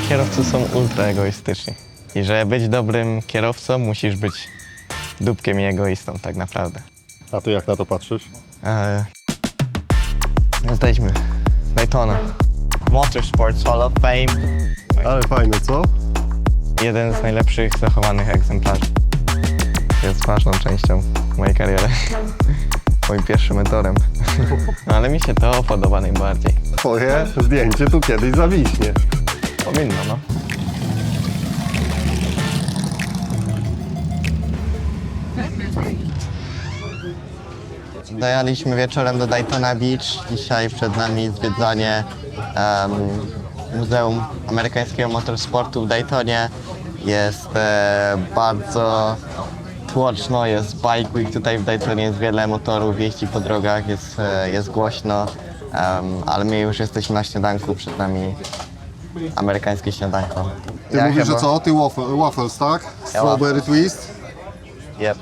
Kierowcy są ultra egoistyczni. I żeby być dobrym kierowcą, musisz być dupkiem i egoistą tak naprawdę. A ty jak na to patrzysz? Jesteśmy Daytona. Motorsports Hall of Fame. Ale fajne, co? Jeden z najlepszych zachowanych egzemplarzy. Jest ważną częścią mojej kariery. Moim pierwszym mentorem. Ale mi się to podoba najbardziej. Twoje zdjęcie tu kiedyś zawiśnie. Powinno, no. Dojechaliśmy wieczorem do Daytona Beach. Dzisiaj przed nami zwiedzanie Muzeum Amerykańskiego Motorsportu w Daytonie. Jest bardzo tłoczno, jest Bike Week tutaj w Daytonie, jest wiele motorów, jeździ po drogach, jest głośno, ale my już jesteśmy na śniadanku, przed nami amerykańskie śniadanko. Ty mówisz, że co? Ty waffles, tak? Strawberry twist? Yep.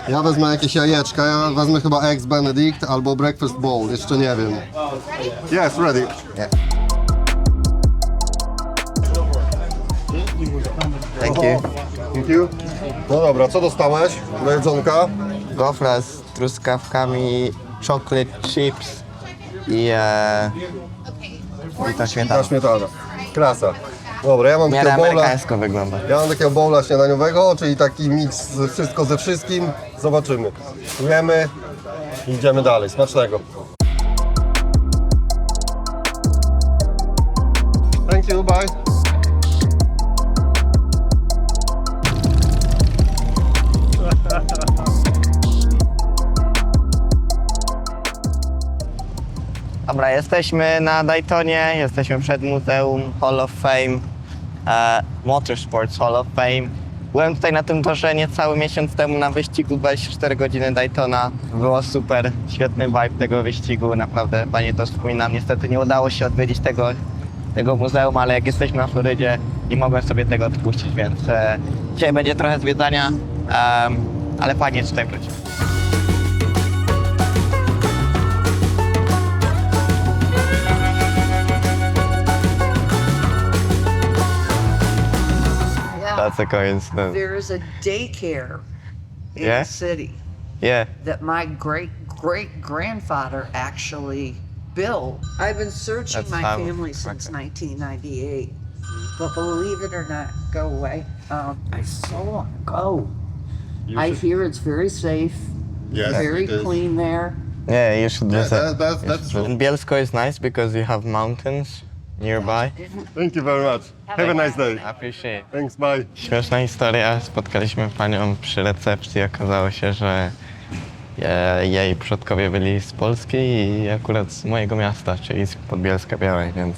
Ja wezmę jakieś jajeczka, ja wezmę chyba Eggs Benedict albo Breakfast Bowl, jeszcze nie wiem. Yes, ready. Yeah. Thank you. Thank you. No dobra, co dostałeś do jedzonka? Gofra z truskawkami, chocolate chips i ta śmietana. Ta śmietana. Klasa. Dobra, ja mam W miarę takiego bowla. amerykańsko wygląda. Ja mam takiego bowla śniadaniowego, czyli taki miks wszystko ze wszystkim. Zobaczymy. Jemy i idziemy dalej. Smacznego. Thank you, bye. Dobra, jesteśmy na Daytonie, jesteśmy przed Muzeum Hall of Fame, Motorsports Hall of Fame. Byłem tutaj na tym torze niecały miesiąc temu na wyścigu 24 godziny Daytona. Było super, świetny vibe tego wyścigu, naprawdę fajnie to wspominam. Niestety nie udało się odwiedzić tego muzeum, ale jak jesteśmy na Florydzie, nie mogłem sobie tego odpuścić, więc dzisiaj będzie trochę zwiedzania, ale fajnie tutaj wrócić. That's a coincidence. There is a daycare in Yeah? the city Yeah. that my great grandfather actually built. I've been searching That's my how- family since okay. 1998, but believe it or not, go away. I so want to go. I hear it's very safe, Yes, very it is. clean there. Yeah, you should visit. That's true. And Bielsko is nice because you have mountains nearby. Thank you very much. Have a nice day. I appreciate. Thanks, bye. Śmieszna historia. Spotkaliśmy panią przy recepcji. Okazało się, że jej przodkowie byli z Polski i akurat z mojego miasta, czyli z Podbielska Białej, więc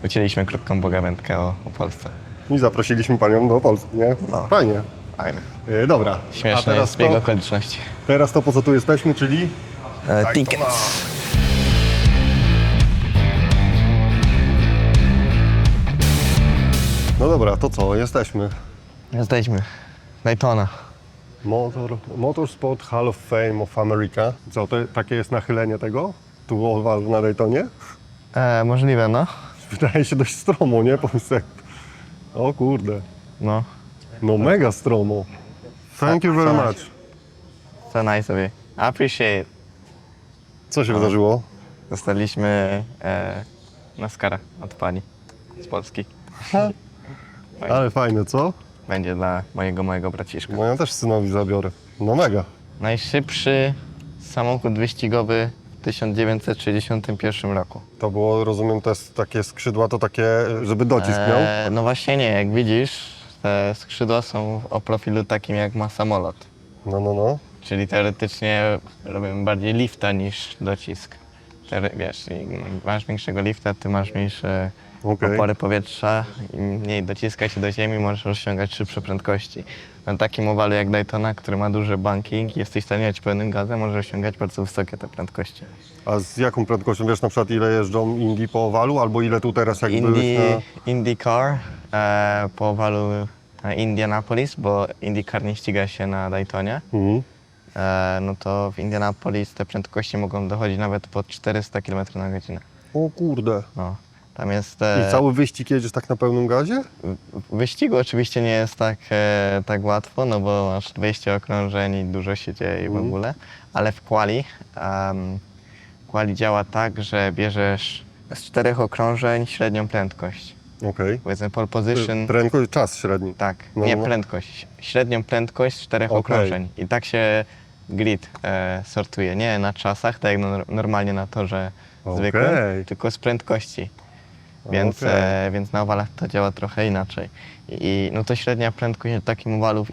ucięliśmy krótką pogawędkę o Polsce. I zaprosiliśmy panią do Polski, nie? No. Fajnie. Fajne. Dobra. Śmieszne jest bieg okoliczności. Teraz to, po co tu jesteśmy, czyli... Tickets. No dobra, to co? Jesteśmy. Jesteśmy. Daytona. Motorsport Hall of Fame of America. Co, to takie jest nachylenie tego? Tu owalu na Daytonie? Możliwe, no. Wydaje się dość stromo, nie? O kurde. No. No mega stromo. Thank you very much. So nice of you. I appreciate. Co się wydarzyło? Dostaliśmy NASCARa od pani z Polski. Ale fajne, co? Będzie dla mojego braciszka. No ja też synowi zabiorę. No mega. Najszybszy samochód wyścigowy w 1961 roku. To było, rozumiem, takie skrzydła, to takie, żeby docisk miał? No właśnie nie, jak widzisz, te skrzydła są o profilu takim jak ma samolot. No. Czyli teoretycznie robimy bardziej lifta niż docisk. Wiesz, masz większego lifta, ty masz mniejsze opory powietrza i mniej dociska się do ziemi, możesz osiągać szybsze prędkości. Na takim owalu jak Daytona, który ma duży banking, jesteś w stanie jechać pełnym gazem, możesz osiągać bardzo wysokie te prędkości. A z jaką prędkością, wiesz na przykład ile jeżdżą Indy po owalu, albo ile tu teraz jak byłeś na... IndyCar po owalu Indianapolis, bo IndyCar nie ściga się na Daytonie. No to w Indianapolis te prędkości mogą dochodzić nawet po 400 km/h. O kurde. No. Tam jest... I cały wyścig jedziesz tak na pełnym gazie? W wyścigu oczywiście nie jest tak łatwo, no bo masz 200 okrążeń i dużo się dzieje w ogóle, ale w quali działa tak, że bierzesz z 4 okrążeń średnią prędkość. Okej. Powiedzmy pole position, Prędkość, czas średni. tak, No, nie no. prędkość, średnią prędkość z 4 Okej. okrążeń. I tak się grid sortuje, nie na czasach, tak jak normalnie na torze zwykłym, Okej. tylko z prędkości. Więc, Okej. więc na owalach to działa trochę inaczej. I no to średnia prędkość takim owalu w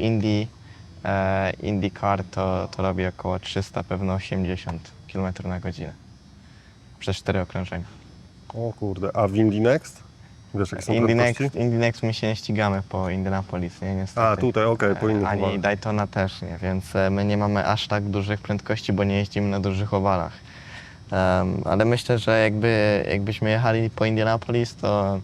IndyCar to robi około 300, pewno 80 km na godzinę. Przez 4 okrążenia. O kurde, a w Indy Next? Wiesz jakie są Indy prędkości? Next my się nie ścigamy po Indianapolis, nie, niestety. A, tutaj, okej, po innych Ani owalach. Daytona też nie, więc my nie mamy aż tak dużych prędkości, bo nie jeździmy na dużych owalach. Ale myślę, że jakbyśmy jechali po Indianapolis, to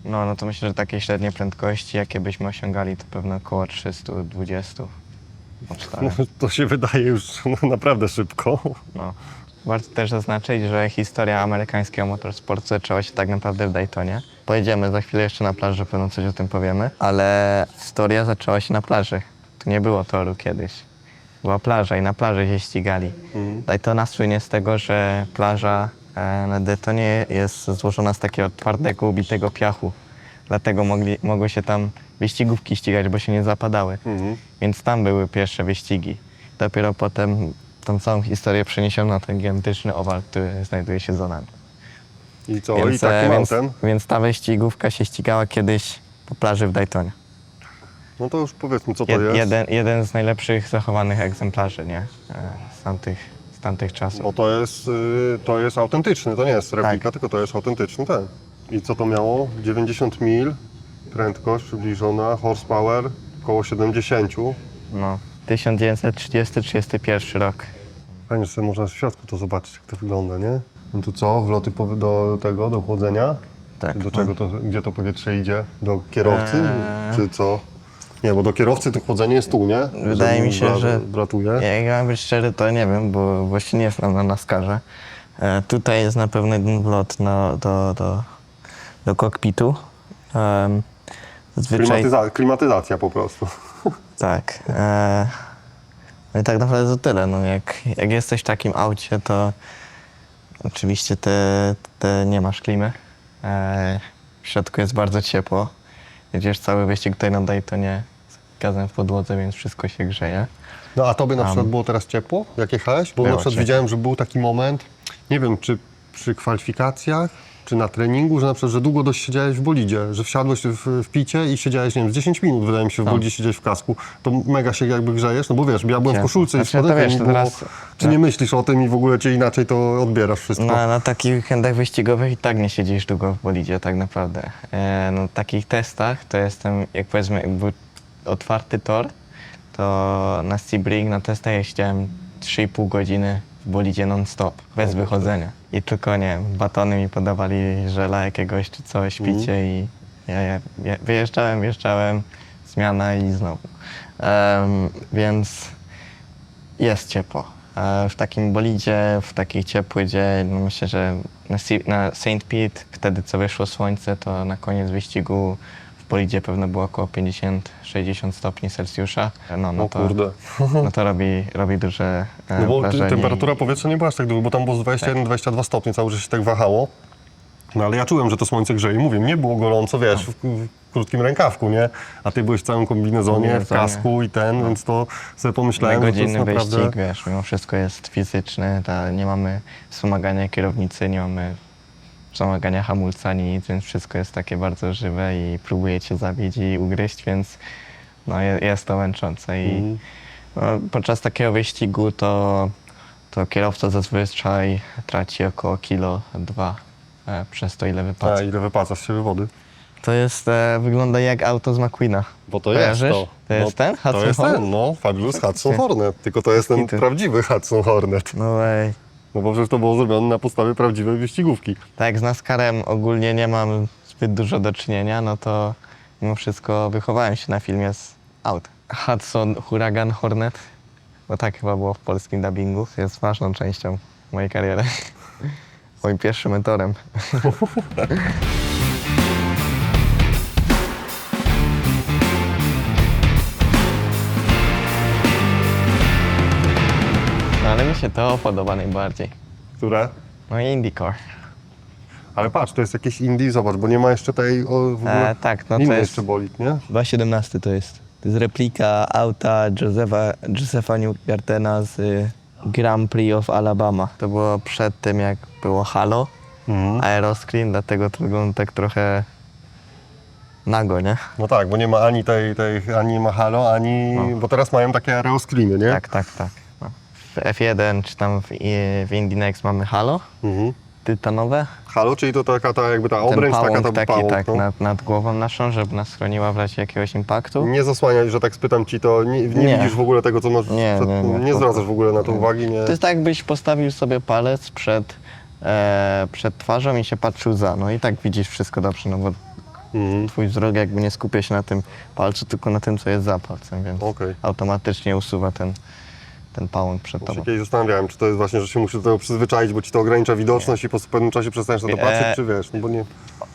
no to myślę, że takie średnie prędkości, jakie byśmy osiągali, to pewno około 320. To się wydaje już naprawdę szybko. No. Warto też zaznaczyć, że historia amerykańskiego motorsportu zaczęła się tak naprawdę w Daytonie. Pojedziemy za chwilę jeszcze na plażę, pewno coś o tym powiemy, ale historia zaczęła się na plaży. Tu nie było toru kiedyś. Była plaża i na plaży się ścigali. Daytona słynie z tego, że plaża na Daytonie jest złożona z takiego twardego, ubitego piachu. Dlatego mogły się tam wyścigówki ścigać, bo się nie zapadały. Więc tam były pierwsze wyścigi. Dopiero potem tą całą historię przeniesiono na ten gigantyczny owal, który znajduje się za nami. I co? I takim autem? Więc ta wyścigówka się ścigała kiedyś po plaży w Daytonie. No to już powiedzmy, co to jest. Jeden z najlepszych zachowanych egzemplarzy, nie? Z tamtych czasów. Bo to jest autentyczny, to nie jest replika, Tak. tylko to jest autentyczny ten. I co to miało? 90 mil, prędkość przybliżona, horsepower około 70. No, 1930-31 rok. Fajnie, że sobie można w środku to zobaczyć, jak to wygląda, nie? No tu co? Wloty do chłodzenia? Tak. Do czego to, gdzie to powietrze idzie? Do kierowcy? Eee. Czy co? Nie, bo do kierowcy to chłodzenie jest tu, nie? Wydaje mi się, że- Bratuje. Jak mam być szczery, to nie wiem, bo właśnie nie znam na NASCARze. Tutaj jest na pewno jeden wlot do kokpitu. Zazwyczaj Klimatyzacja po prostu. tak. No i tak naprawdę to tyle. No, jak jesteś w takim aucie, to oczywiście ty nie masz klimy. W środku jest bardzo ciepło. Jedziesz cały wyścig tutaj na Daytonie z gazem w podłodze, więc wszystko się grzeje. No a tobie na przykład było teraz ciepło, jak jechałeś? Bo Było na przykład ciepło. widziałem, że był taki moment, nie wiem, czy przy kwalifikacjach, czy na treningu, że na przykład, że długo dość siedziałeś w bolidzie, że wsiadłeś w picie i siedziałeś, nie wiem, z 10 minut, wydaje mi się, w bolidzie siedzieć w kasku. To mega się jakby grzejesz, no bo wiesz, ja byłem w Ciepło. koszulce i Znaczy, to spodenkiem wiesz, i to było, teraz- czy nie myślisz o tym i w ogóle cię inaczej to odbierasz wszystko? Na takich weekendach wyścigowych i tak nie siedzisz długo w bolidzie, tak naprawdę. Na takich testach to jestem, jak powiedzmy, jak był otwarty tor, to na Sebring na testach ja siedziałem 3,5 godziny w bolidzie non-stop, bez wychodzenia. I tylko, nie wiem, batony mi podawali, żela jakiegoś czy coś, picie i ja wjeżdżałem, zmiana i znowu. Więc jest ciepło. W takim bolidzie, w takiej ciepły dzień, no myślę, że na St. Pete, wtedy co wyszło słońce, to na koniec wyścigu w bolidzie pewno było około 50-60 stopni Celsjusza. O kurde. No to robi duże No bo wrażenie. temperatura powietrza nie była aż tak duża, bo tam było z 21-22 stopnie, cały czas się tak wahało. No ale ja czułem, że to słońce grzeje. Mówię, nie było gorąco, wiesz, w krótkim rękawku, nie? A ty byłeś w całym kombinezonie, w kasku i więc to sobie pomyślałem, że to jest Godzinny naprawdę... wyścig, wiesz, mimo wszystko jest fizyczny, nie mamy wspomagania kierownicy, nie mamy wspomagania hamulca, nic, więc wszystko jest takie bardzo żywe i próbuje cię zabić i ugryźć, więc no, jest to męczące. I no, podczas takiego wyścigu to kierowca zazwyczaj traci około 1-2 kg przez to, ile wypada. A ile wypaca z siebie wody? To jest, wygląda jak auto z McQueena. Bo to Kojarzysz? jest to. To jest ten? To Hudson jest Hornet? ten, no, Fabulous Hudson Hornet. Tylko to jest ten Kitu. prawdziwy Hudson Hornet. No ej. No bo przecież to było zrobione na podstawie prawdziwej wyścigówki. Tak jak z NASCARem ogólnie nie mam zbyt dużo do czynienia, no to mimo wszystko wychowałem się na filmie z aut. Hudson Huragan Hornet, bo tak chyba było w polskim dubbingu, jest ważną częścią mojej kariery. Moim pierwszym mentorem. No, ale mi się to podoba najbardziej. Które? No i IndyCar. Ale patrz, to jest jakieś Indie, zobacz, bo nie ma jeszcze tej w ogóle Tak, no to inny jest jeszcze bolid, nie? 2.17 to jest. To jest replika auta Josepha Newgartena z Grand Prix of Alabama. To było przed tym, jak było Halo, Aeroscreen, dlatego to wygląda tak trochę nago, nie? No tak, bo nie ma ani ani ma halo, ani... Bo teraz mają takie aeroscreeny, nie? Tak. No. W F1 czy tam w Indy Next mamy Halo Mhm. tytanowe. Halo, czyli to taka ta jakby ta Ten obręcz, taka pałąk ta taki pałąk, tak, no. nad głową naszą, żeby nas chroniła w razie jakiegoś impaktu. Nie zasłaniaj, że tak spytam ci, to nie Nie. widzisz w ogóle tego, co masz Nie, nie. zwracasz w ogóle na to uwagi, nie? To jest tak, jakbyś postawił sobie palec przed twarzą i się patrzył za. No i tak widzisz wszystko dobrze, no bo Mhm. twój wzrok jakby nie skupia się na tym palcu, tylko na tym, co jest za palcem, więc Okej. automatycznie usuwa ten pałąk przed Się tobą. kiedyś zastanawiałem, czy to jest właśnie, że się musisz do tego przyzwyczaić, bo ci to ogranicza widoczność i po pewnym czasie przestajesz na to patrzeć, czy wiesz, no bo nie...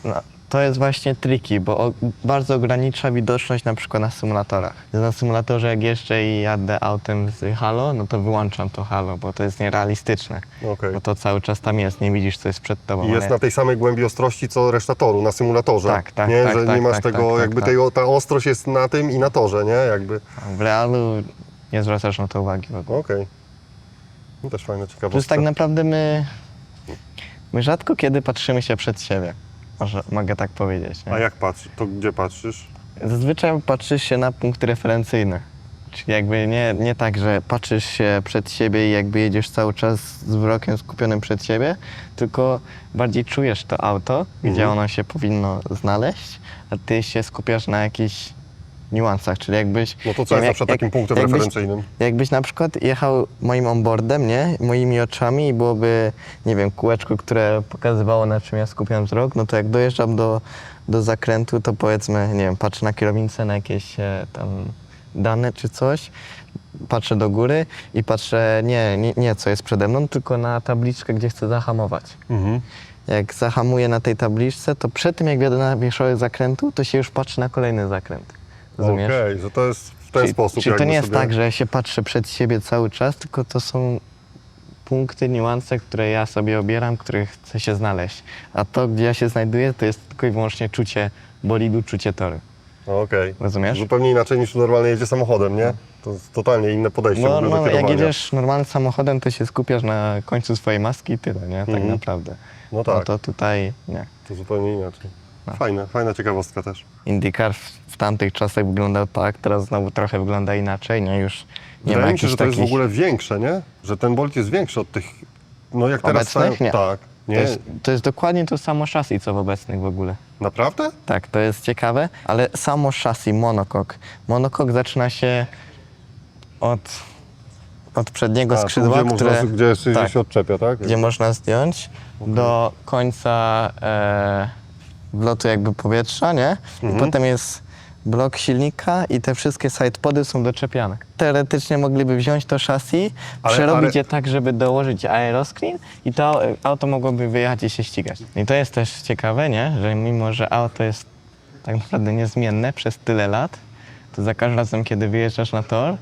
No, to jest właśnie tricky, bo bardzo ogranicza widoczność na przykład na symulatorach. Na symulatorze jak jeżdżę i jadę autem z Halo, no to wyłączam to Halo, bo to jest nierealistyczne. Okej. Bo to cały czas tam jest, nie widzisz, co jest przed tobą. I jest ale- na tej samej głębi ostrości, co reszta toru, na symulatorze. Tak, tak, nie? tak, Że tak, nie masz tak, tego, tak, jakby tak. ta ostrość jest na tym i na torze, nie? Jakby... W realu nie zwracasz na to uwagi w ogóle. Okej. No też fajna Plus ciekawostka. tak naprawdę my rzadko kiedy patrzymy się przed siebie. Mogę tak powiedzieć. Nie? A jak patrzysz? To gdzie patrzysz? Zazwyczaj patrzysz się na punkt referencyjny. Czyli jakby nie tak, że patrzysz się przed siebie i jakby jedziesz cały czas z wzrokiem skupionym przed siebie, tylko bardziej czujesz to auto, gdzie ono się powinno znaleźć, a ty się skupiasz na jakichś niuansach, czyli jakbyś... No to co nie wiem, jest na przykład takim punktem referencyjnym? Jakbyś na przykład jechał moim onboardem, nie? Moimi oczami i byłoby, nie wiem, kółeczko, które pokazywało, na czym ja skupiam wzrok, no to jak dojeżdżam do zakrętu, to powiedzmy, nie wiem, patrzę na kierownicę, na jakieś tam dane czy coś, patrzę do góry i patrzę nie co jest przede mną, tylko na tabliczkę, gdzie chcę zahamować. Mhm. Jak zahamuję na tej tabliczce, to przed tym jak wjadę na wierzchołek zakrętu, to się już patrzy na kolejny zakręt. Rozumiesz? Okej, że to jest w ten sposób. Czyli to jakby nie jest sobie... tak, że się patrzę przed siebie cały czas, tylko to są punkty, niuanse, które ja sobie obieram, których chcę się znaleźć. A to, gdzie ja się znajduję, to jest tylko i wyłącznie czucie bolidu, czucie toru. Okej. Rozumiesz? Zupełnie inaczej niż normalnie jedzie samochodem, nie? To jest totalnie inne podejście w ogóle do No, jak kierowania. jedziesz normalnym samochodem, to się skupiasz na końcu swojej maski i tyle, nie? Tak naprawdę. No tak, No to tutaj nie. to zupełnie inaczej. No. Fajna ciekawostka też. IndyCar w tamtych czasach wyglądał tak, teraz znowu trochę wygląda inaczej, nie? Już nie ma Wydaje mi się, jakichś że to jest w takich... ogóle większe, nie? Że ten bolid jest większy od tych, no jak teraz Obecnych? Nie. Tak. Nie? To jest dokładnie to samo chassis, co w obecnych w ogóle. Naprawdę? Tak, to jest ciekawe, ale samo chassis monocoque. Monocoque zaczyna się od przedniego skrzydła, tu, które, gdzie tak, się odczepia, tak? gdzie można zdjąć do końca wlotu jakby powietrza, nie? I potem jest blok silnika i te wszystkie sidepody są doczepiane. Teoretycznie mogliby wziąć to chassis, przerobić je tak, żeby dołożyć aeroscreen i to auto mogłoby wyjechać i się ścigać. I to jest też ciekawe, nie? Że mimo, że auto jest tak naprawdę niezmienne przez tyle lat, to za każdym razem, kiedy wyjeżdżasz na tor,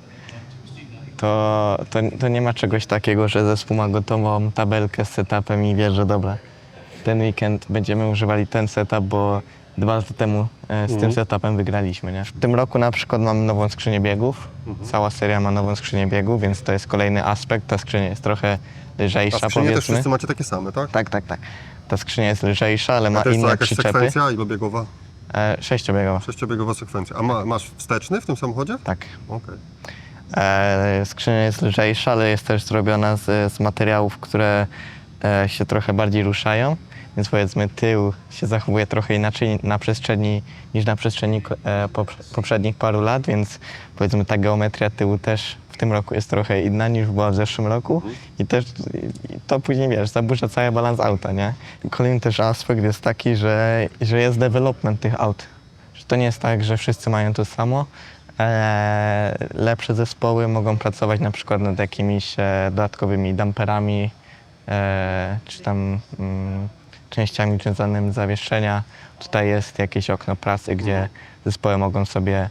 to nie ma czegoś takiego, że zespół ma gotową tabelkę z setupem i wie, że dobra, ten weekend będziemy używali ten setup, bo 2 lata temu z tym setupem wygraliśmy, nie? W tym roku na przykład mamy nową skrzynię biegów. Cała seria ma nową skrzynię biegów, więc to jest kolejny aspekt. Ta skrzynia jest trochę lżejsza, A skrzynie też powiedzmy. wszyscy macie takie same, tak? Tak. Ta skrzynia jest lżejsza, ale ma A to jest to inne jakaś przyczepy. sekwencja ilobiegowa? 6-biegowa. 6-biegowa sekwencja. A masz wsteczny w tym samochodzie? Tak. Okej. Skrzynia jest lżejsza, ale jest też zrobiona z materiałów, które się trochę bardziej ruszają. Więc powiedzmy tył się zachowuje trochę inaczej niż na przestrzeni poprzednich paru lat, więc powiedzmy ta geometria tyłu też w tym roku jest trochę inna niż była w zeszłym roku i też i to później, wiesz, zaburza cały balans auta, nie? I kolejny też aspekt jest taki, że jest development tych aut. Że to nie jest tak, że wszyscy mają to samo. Lepsze zespoły mogą pracować na przykład nad jakimiś dodatkowymi damperami, czy tam częściami związanymi z zawieszenia. Tutaj jest jakieś okno pracy, gdzie zespoły mogą sobie,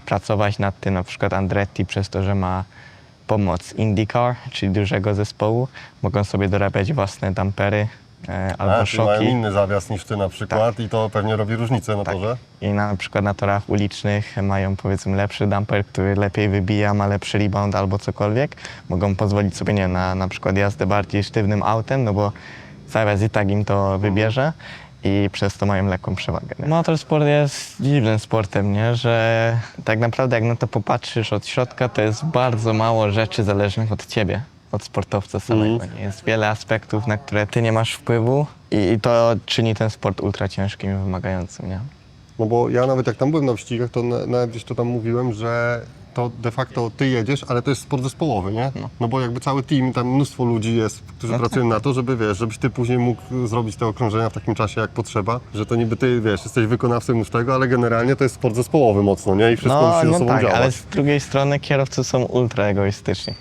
pracować nad tym. Na przykład Andretti przez to, że ma pomoc IndyCar, czyli dużego zespołu, mogą sobie dorabiać własne dampery albo czyli mają szoki. inny zawias niż ty na przykład i to pewnie robi różnicę na torze. I na przykład na torach ulicznych mają powiedzmy lepszy damper, który lepiej wybija, ma lepszy rebound albo cokolwiek. Mogą pozwolić sobie nie na przykład jazdę bardziej sztywnym autem, no bo zaraz i tak im to wybierze i przez to mają lekką przewagę. Nie? Motorsport jest dziwnym sportem, nie? Że tak naprawdę jak na to popatrzysz od środka, to jest bardzo mało rzeczy zależnych od ciebie, od sportowca samego. Nie? Jest wiele aspektów, na które ty nie masz wpływu i to czyni ten sport ultra ciężkim i wymagającym. Nie? No bo ja nawet jak tam byłem na wyścigach, to nawet gdzieś to tam mówiłem, że to de facto ty jedziesz, ale to jest sport zespołowy, nie? No bo jakby cały team, tam mnóstwo ludzi jest, którzy pracują na to, żeby wiesz, żebyś ty później mógł zrobić te okrążenia w takim czasie jak potrzeba, że to niby ty wiesz, jesteś wykonawcą już tego, ale generalnie to jest sport zespołowy mocno, nie? I wszystko musi ze sobą tak, działać. ale z drugiej strony kierowcy są ultra egoistyczni.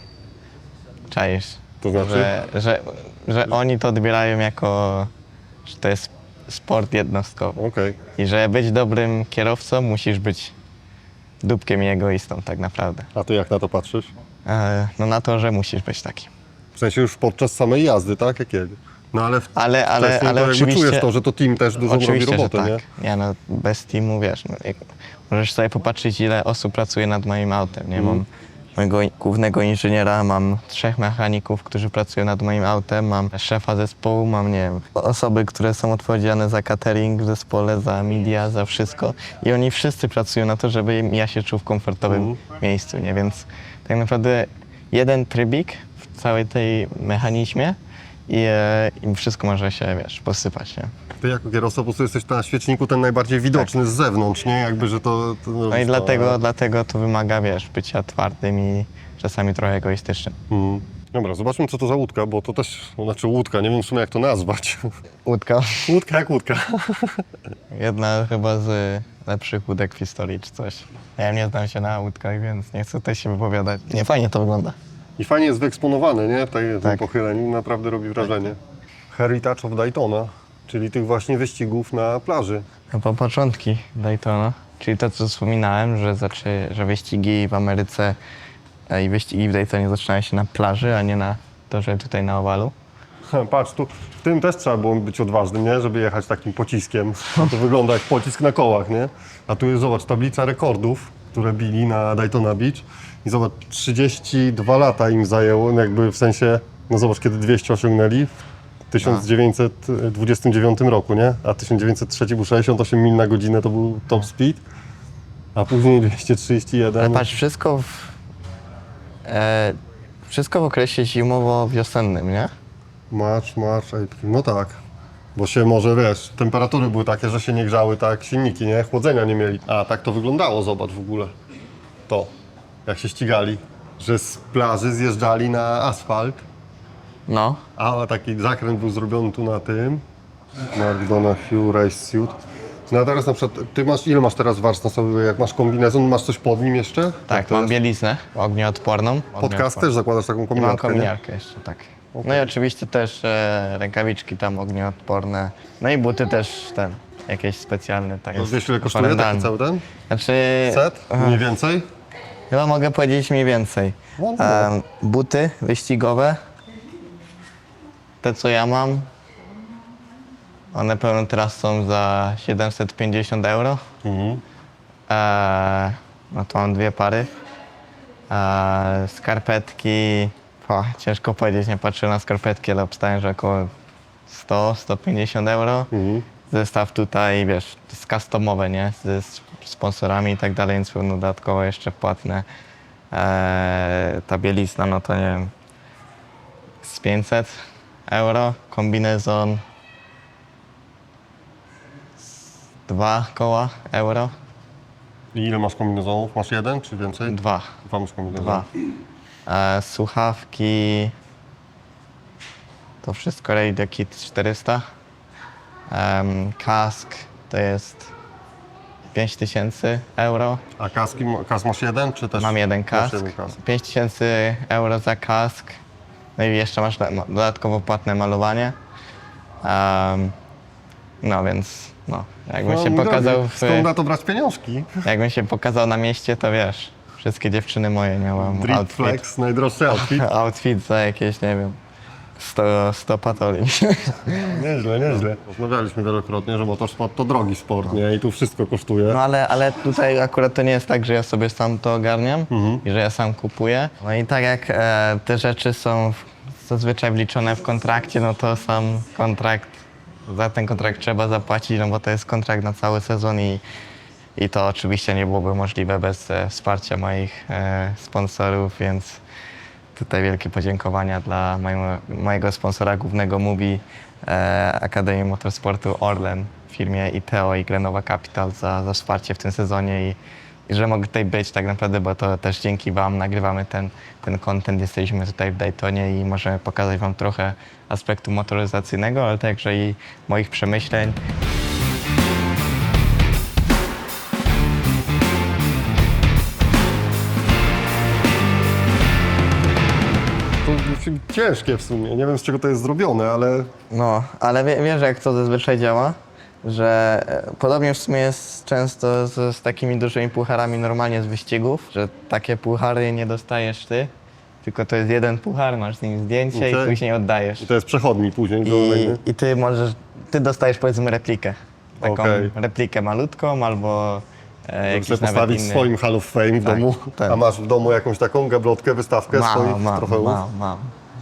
Czaisz? To znaczy? Że oni to odbierają jako, że to jest sport jednostkowy. Okej. I że być dobrym kierowcą musisz być dupkiem i egoistą tak naprawdę. A ty jak na to patrzysz? No na to, że musisz być taki. W sensie już podczas samej jazdy, tak? Jak jedzie. No ale Ale wcześniej to jakby oczywiście- czujesz to, że to team też dużo robi Oczywiście, robotę, że nie? tak. Nie no, bez teamu wiesz, no, możesz sobie popatrzeć, ile osób pracuje nad moim autem, nie? Mam mojego głównego inżyniera, mam 3 mechaników, którzy pracują nad moim autem, mam szefa zespołu, mam, nie wiem, osoby, które są odpowiedzialne za catering w zespole, za media, za wszystko i oni wszyscy pracują na to, żeby ja się czuł w komfortowym miejscu, nie? Więc tak naprawdę jeden trybik w całej tej mechanizmie i wszystko może się, wiesz, posypać, nie? Ty jako kierowca po prostu jesteś na świeczniku ten najbardziej widoczny z zewnątrz, nie? Jakby, że to No i dlatego to wymaga, wiesz, bycia twardym i czasami trochę egoistycznym. Dobra, zobaczmy co to za łódka, bo to też, znaczy łódka, nie wiem w sumie jak to nazwać. Łódka. Łódka jak łódka. Jedna chyba z lepszych łódek w historii czy coś. Ja nie znam się na łódkach, więc nie chcę tutaj się wypowiadać. Nie, fajnie to wygląda. I fajnie jest wyeksponowany, nie? W tym Tak. pochyleniu, naprawdę robi wrażenie. Heritage of Daytona, czyli tych właśnie wyścigów na plaży. Chyba początki Daytona, czyli to, co wspominałem, że wyścigi w Ameryce i wyścigi w Daytonie zaczynają się na plaży, a nie na torze tutaj na owalu. Patrz, tu w tym też trzeba było być odważnym, nie? Żeby jechać takim pociskiem. No to wygląda jak pocisk na kołach, nie? A tu jest, zobacz, tablica rekordów, które bili na Daytona Beach. I zobacz, 32 lata im zajęło, jakby w sensie, no zobacz, kiedy 200 osiągnęli w 1929 roku, nie? A 1903 był 68 mil na godzinę, to był top speed. A później 231. Ale patrz, wszystko w okresie zimowo-wiosennym, nie? March, April. No tak. Bo się może, wiesz, temperatury były takie, że się nie grzały tak silniki, nie? Chłodzenia nie mieli. A tak to wyglądało, zobacz w ogóle. To, jak się ścigali. Że z plaży zjeżdżali na asfalt, No. a taki zakręt był zrobiony tu na tym. Mark Donahue Race Suit. No a teraz na przykład, ty masz, ile masz teraz warstw na sobie, jak masz kombinezon, masz coś pod nim jeszcze? Tak, Jak to mam jest? bieliznę ognioodporną. Podcast też zakładasz taką I mam kominiarkę, nie? kominiarkę jeszcze, tak. No i oczywiście też rękawiczki tam ognioodporne. No i buty też jakieś specjalne. Tak, No wiesz ile kosztuje taki cały ten Znaczy, set? Mniej więcej? chyba mogę powiedzieć mniej więcej. No, no. Buty wyścigowe, te co ja mam, one pewno teraz są za 750 euro. No to mam 2 pary. Skarpetki, ciężko powiedzieć, nie patrzę na skarpetki, ale obstawiam, że około 100-150 euro. Zestaw tutaj, wiesz, to jest customowe, nie? Ze sponsorami i tak dalej, więc pewno dodatkowo jeszcze płatne. Ta bielizna, no to nie wiem, z 500 euro. Kombinezon 2 koła euro. I ile masz kombinezonów? Masz jeden czy więcej? 2. Dwa masz kombinezonów. 2. Słuchawki, to wszystko Radio Kit 400. Kask to jest 5000 euro. A kask masz jeden czy też? Mam jeden Masz kask. jeden kask. 5000 euro za kask. No i jeszcze masz dodatkowo płatne malowanie. No więc, no, jakbym się mój pokazał drogi, w, skąd na to brać pieniążki? jakbym się pokazał na mieście, to wiesz, wszystkie dziewczyny moje miałam Drip outfit. Flex, najdroższy outfit. Outfit za jakieś, nie wiem, 100 patoli. Nieźle, nieźle. Rozmawialiśmy wielokrotnie, że motorsport to drogi sport, nie? I tu wszystko kosztuje. No ale tutaj akurat to nie jest tak, że ja sobie sam to ogarniam i że ja sam kupuję. No i tak jak te rzeczy są zazwyczaj wliczone w kontrakcie, no to sam kontrakt, za ten kontrakt trzeba zapłacić, no bo to jest kontrakt na cały sezon i to oczywiście nie byłoby możliwe bez wsparcia moich sponsorów, więc tutaj wielkie podziękowania dla mojego sponsora głównego Mubi, Akademii Motorsportu Orlen, firmie ITEO i Glenowa Capital za wsparcie w tym sezonie i że mogę tutaj być tak naprawdę, bo to też dzięki Wam nagrywamy ten content, jesteśmy tutaj w Daytonie i możemy pokazać Wam trochę aspektu motoryzacyjnego, ale także i moich przemyśleń. To ciężkie w sumie, nie wiem z czego to jest zrobione, ale No, ale wiesz jak to zazwyczaj działa? Że podobnie w sumie jest często z takimi dużymi pucharami normalnie z wyścigów, że takie puchary nie dostajesz ty, tylko to jest jeden puchar, masz z nim zdjęcie i Okej. później oddajesz. to jest przechodni później. kolejny. I ty dostajesz powiedzmy replikę. Taką Okej. replikę malutką albo jakiś Chcę nawet postawić inny. w swoim Hall of Fame w Tak, domu. tak. A masz w domu jakąś taką gablotkę, wystawkę swoich trofeów? Mam.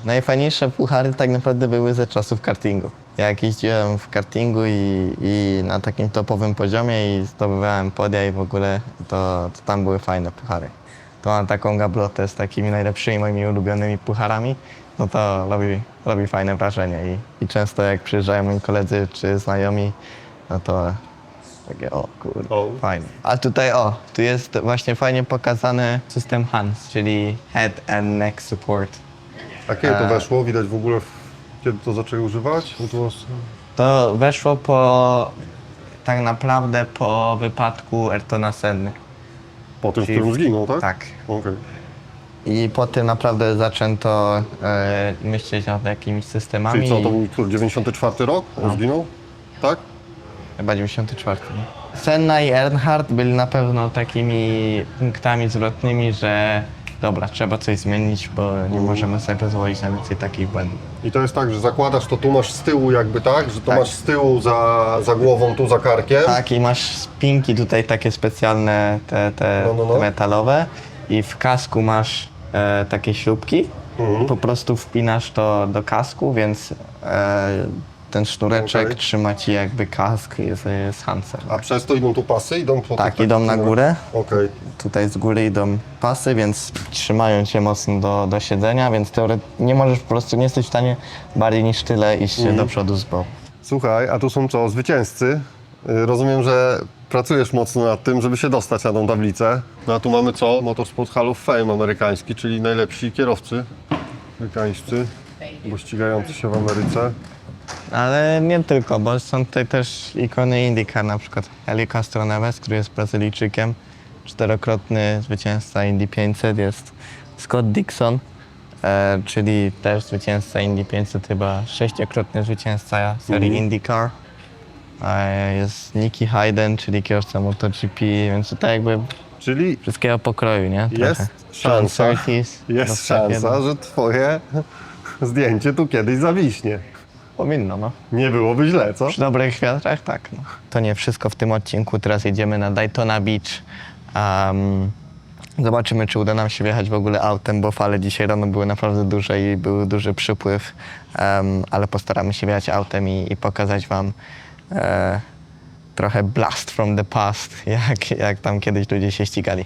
Najfajniejsze puchary tak naprawdę były ze czasów kartingu. Jak jeździłem w kartingu i na takim topowym poziomie i zdobywałem podia i w ogóle, to tam były fajne puchary. To mam taką gablotę z takimi najlepszymi moimi ulubionymi pucharami, no to robi fajne wrażenie i często jak przyjeżdżają moi koledzy czy znajomi, no to takie o kurde, O. fajnie. A tutaj tu jest właśnie fajnie pokazany system HANS, czyli Head and Neck Support. A kiedy to weszło? Widać w ogóle, kiedy to zaczęli używać? No to To weszło tak naprawdę po wypadku Ayrtona Senny. po tym, w którym zginął, tak? Tak. Okej. I po tym naprawdę zaczęto myśleć nad jakimiś systemami. Czyli co, to był 94 rok? On zginął? Tak? Chyba 94. nie? Senna i Earnhardt byli na pewno takimi punktami zwrotnymi, że dobra, trzeba coś zmienić, bo nie możemy sobie pozwolić na więcej takich błędów. I to jest tak, że zakładasz to tu masz z tyłu jakby tak, że to Tak. masz z tyłu za głową, tu za karkiem. Tak, i masz spinki tutaj takie specjalne, te No. metalowe i w kasku masz takie śrubki. Po prostu wpinasz to do kasku, więc ten sznureczek Okej. trzyma ci jakby kask z Hansem. A przez to idą tu pasy? Idą po Tak, tych idą na takich- górę. Okej. Tutaj z góry idą pasy, więc trzymają cię mocno do siedzenia, więc nie możesz po prostu, nie jesteś w stanie bardziej niż tyle iść do przodu z boku. Słuchaj, a tu są co, zwycięzcy? Rozumiem, że pracujesz mocno nad tym, żeby się dostać na tą tablicę. No a tu mamy co? Motorsport Hall of Fame amerykański, czyli najlepsi kierowcy amerykańscy, bo ścigający się w Ameryce. Ale nie tylko, bo są tutaj też ikony IndyCar, na przykład Helio Castroneves, który jest Brazylijczykiem, 4-krotny zwycięzca Indy 500, jest Scott Dixon, czyli też zwycięzca Indy 500, chyba 6-krotny zwycięzca serii IndyCar. Jest Nicky Hayden, czyli kierowca MotoGP, więc tutaj jakby Czyli wszystkiego pokroju, nie? Trochę. jest John szansa, Surtees, jest Rosberg szansa, jeden. że twoje zdjęcie tu kiedyś zawiśnie. Powinno, no. Nie byłoby źle, co? Przy dobrych wiatrach, tak. No. To nie wszystko w tym odcinku. Teraz jedziemy na Daytona Beach. Zobaczymy, czy uda nam się wjechać w ogóle autem, bo fale dzisiaj rano były naprawdę duże i był duży przypływ, ale postaramy się wjechać autem i pokazać Wam trochę blast from the past, jak tam kiedyś ludzie się ścigali.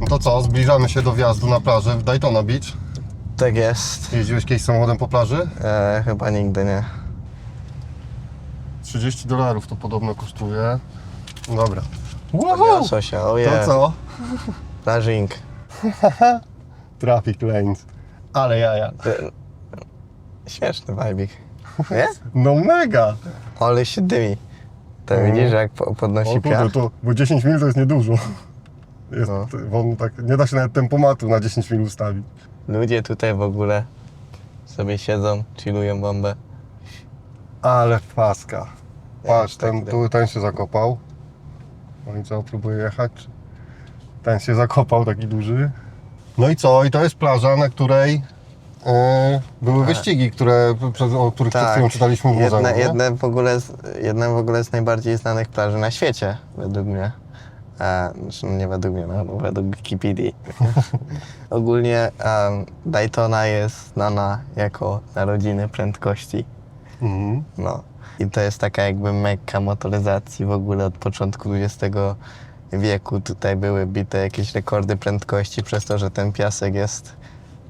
No to co, zbliżamy się do wjazdu na plażę w Daytona Beach. Tak jest. Jeździłeś kiedyś samochodem po plaży? Chyba nigdy nie. $30 to podobno kosztuje. Dobra. Podniosło się, To ojej. co? Plażing. Traffic lanes. Ale jaja. Śmieszny vibik. Nie? No mega! Ale się dymi. To widzisz, jak podnosi O kurde, piach? to, bo 10 mil to jest niedużo. Jest, on tak, nie da się nawet tempomatu na 10 minut ustawić. Ludzie tutaj w ogóle sobie siedzą, chillują bombę. Ale paska. Patrz, tak, ten się zakopał. No i co, próbuję jechać? Ten się zakopał, taki duży. No i co? I to jest plaża, na której były wyścigi, o których przed chwilą czytaliśmy w muzeum. Jedna w ogóle z najbardziej znanych plaży na świecie, według mnie. Znaczy nie według mnie, no, według Wikipedii. Ogólnie Daytona jest znana jako narodziny prędkości. Mhm. No. I to jest taka jakby mekka motoryzacji w ogóle od początku XX wieku. Tutaj były bite jakieś rekordy prędkości przez to, że ten piasek jest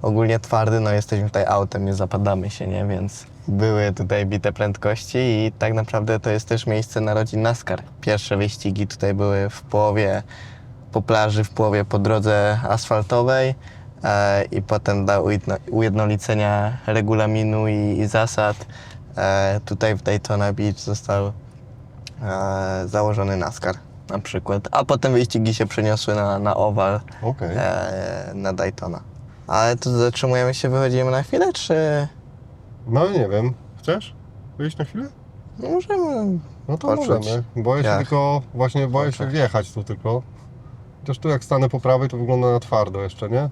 ogólnie twardy. No jesteśmy tutaj autem, nie zapadamy się, nie? Więc były tutaj bite prędkości i tak naprawdę to jest też miejsce narodzin NASCAR. Pierwsze wyścigi tutaj były w połowie po plaży, w połowie po drodze asfaltowej. I potem dla ujednolicenia regulaminu i zasad tutaj w Daytona Beach został założony NASCAR na przykład, a potem wyścigi się przeniosły na owal, Okej. na Daytona. Ale tu zatrzymujemy się, wychodzimy na chwilę, czy No nie wiem. Chcesz wyjść na chwilę? no możemy? No to Poczuć. możemy. Boję się Jak? tylko, właśnie boję się Poczuć. wjechać tu tylko. Chociaż tu jak stanę po prawej, to wygląda na twardo jeszcze, nie?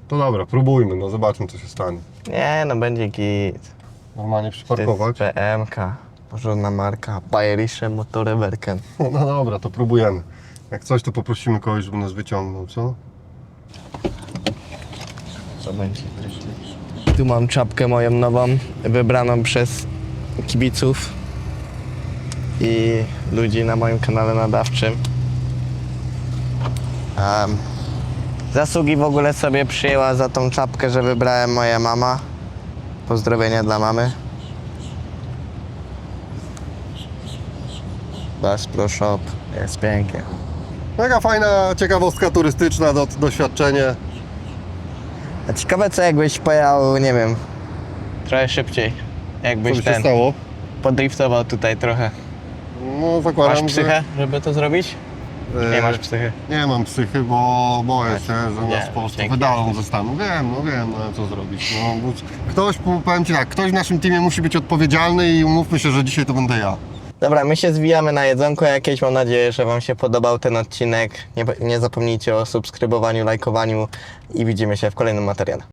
To dobra, próbujmy, no zobaczmy co się stanie. Nie, no będzie git. Normalnie przyparkować. To jest PMK, porządna marka, Bayerische Motorewerken. No dobra, to próbujemy. Jak coś, to poprosimy kogoś, żeby nas wyciągnął, co? Co będzie? Tu mam czapkę moją nową, wybraną przez kibiców i ludzi na moim kanale nadawczym. Zasługi w ogóle sobie przyjęła za tą czapkę, że wybrałem moja mama. Pozdrowienia dla mamy. Bass Pro Shop, jest pięknie. Taka fajna ciekawostka turystyczna, doświadczenie. A ciekawe co jakbyś pojechał, nie wiem, trochę szybciej. Co Jakbyś by się stało? podriftował tutaj trochę. No zakładam, Masz psychę, żeby to zrobić? że... Nie masz psychy. Nie mam psychy, bo boję się, że Nie, nas po prostu dzięki. wydalą ze stanu. Wiem, no co zrobić. No, bo ktoś, powiem Ci tak, ktoś w naszym teamie musi być odpowiedzialny i umówmy się, że dzisiaj to będę ja. Dobra, my się zwijamy na jedzonko jakieś. Mam nadzieję, że Wam się podobał ten odcinek. Nie zapomnijcie o subskrybowaniu, lajkowaniu i widzimy się w kolejnym materiale.